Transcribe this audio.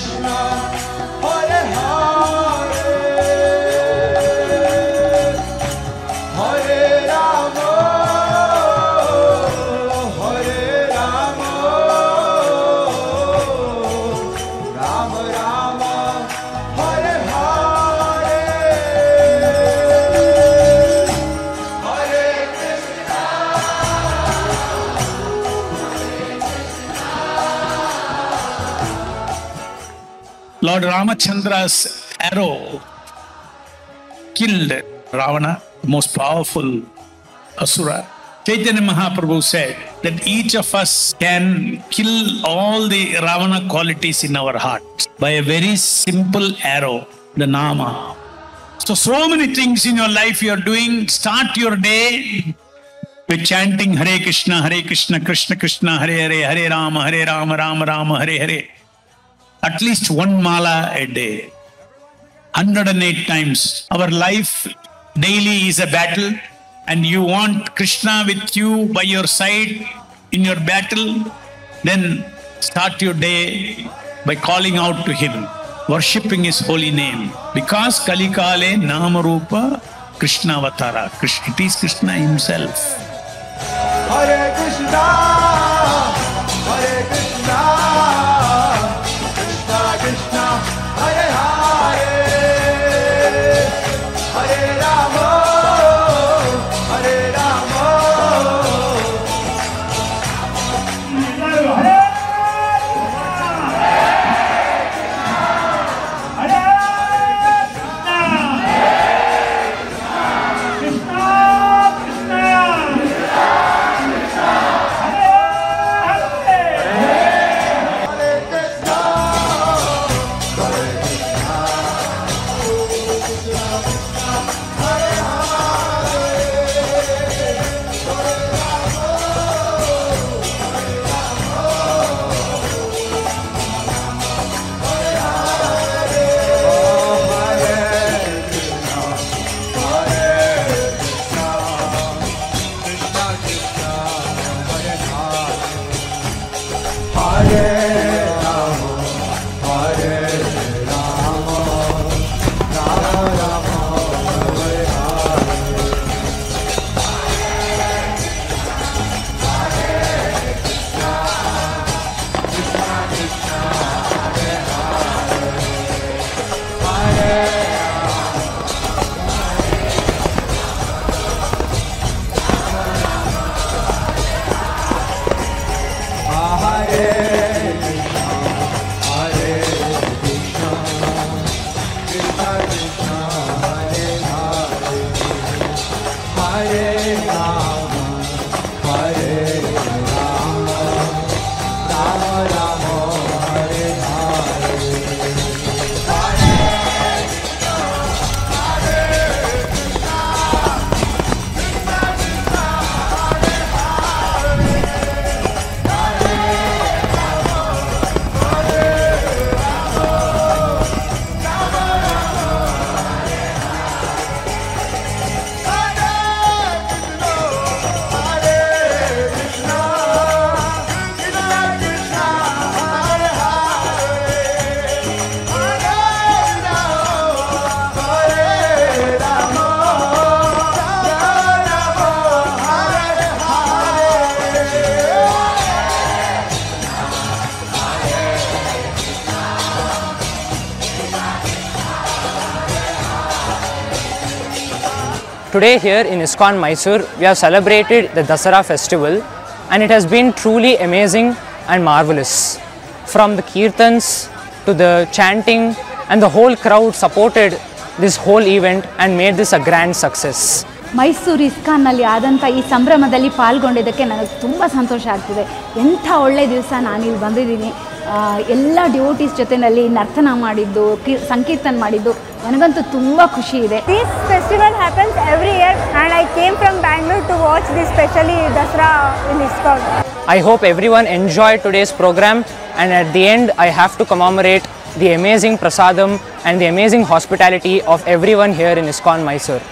Krishna, Hare Hare, Hare Rama, Hare Rama, Rama Rama, Hare Hare, Hare Krishna. Lord Ramachandra's arrow killed Ravana, the most powerful asura. Chaitanya Mahaprabhu said that each of us can kill all the Ravana qualities in our heart by a very simple arrow, the Nama. So many things in your life you are doing. Start your day with chanting Hare Krishna, Krishna Krishna, Hare Hare, Hare Rama, Rama Rama, Hare Hare. At least one mala a day, 108 times. Our life daily is a battle, and you want Krishna with you by your side in your battle, then start your day by calling out to Him, worshipping His holy name. Because Kalikale Namarupa Krishna Avatara. It is Krishna Himself. Hare Krishna, Hare Krishna, Krishna Krishna, Hare Hare, Hare Rama, Hare Rama. Today here in ISKCON Mysore, we have celebrated the Dasara Festival, and it has been truly amazing and marvelous. From the kirtans to the chanting, and the whole crowd supported this whole event and made this a grand success. Mysuru ಇಸ್ಕಾನ್ನಲ್ಲಿ ಆದಂಥ ಈ ಸಂಭ್ರಮದಲ್ಲಿ ಪಾಲ್ಗೊಂಡಿದ್ದಕ್ಕೆ ನನಗೆ ತುಂಬ ಸಂತೋಷ ಆಗ್ತಿದೆ. ಎಂಥ ಒಳ್ಳೆಯ ದಿವಸ ನಾನಿಲ್ಲಿ ಬಂದಿದ್ದೀನಿ. ಎಲ್ಲ ಡಿವೋಟೀಸ್ ಜೊತೆಯಲ್ಲಿ ನರ್ತನ ಮಾಡಿದ್ದು, ಸಂಕೀರ್ತನ ಮಾಡಿದ್ದು ನನಗಂತೂ ತುಂಬ ಖುಷಿ ಇದೆ. This festival happens every year and I came from Bangalore to watch this, especially Dasara in ISKCON. I hope everyone enjoyed today's program, and at the end I have to commemorate the amazing prasadam and the amazing hospitality of everyone here in ISKCON Mysore.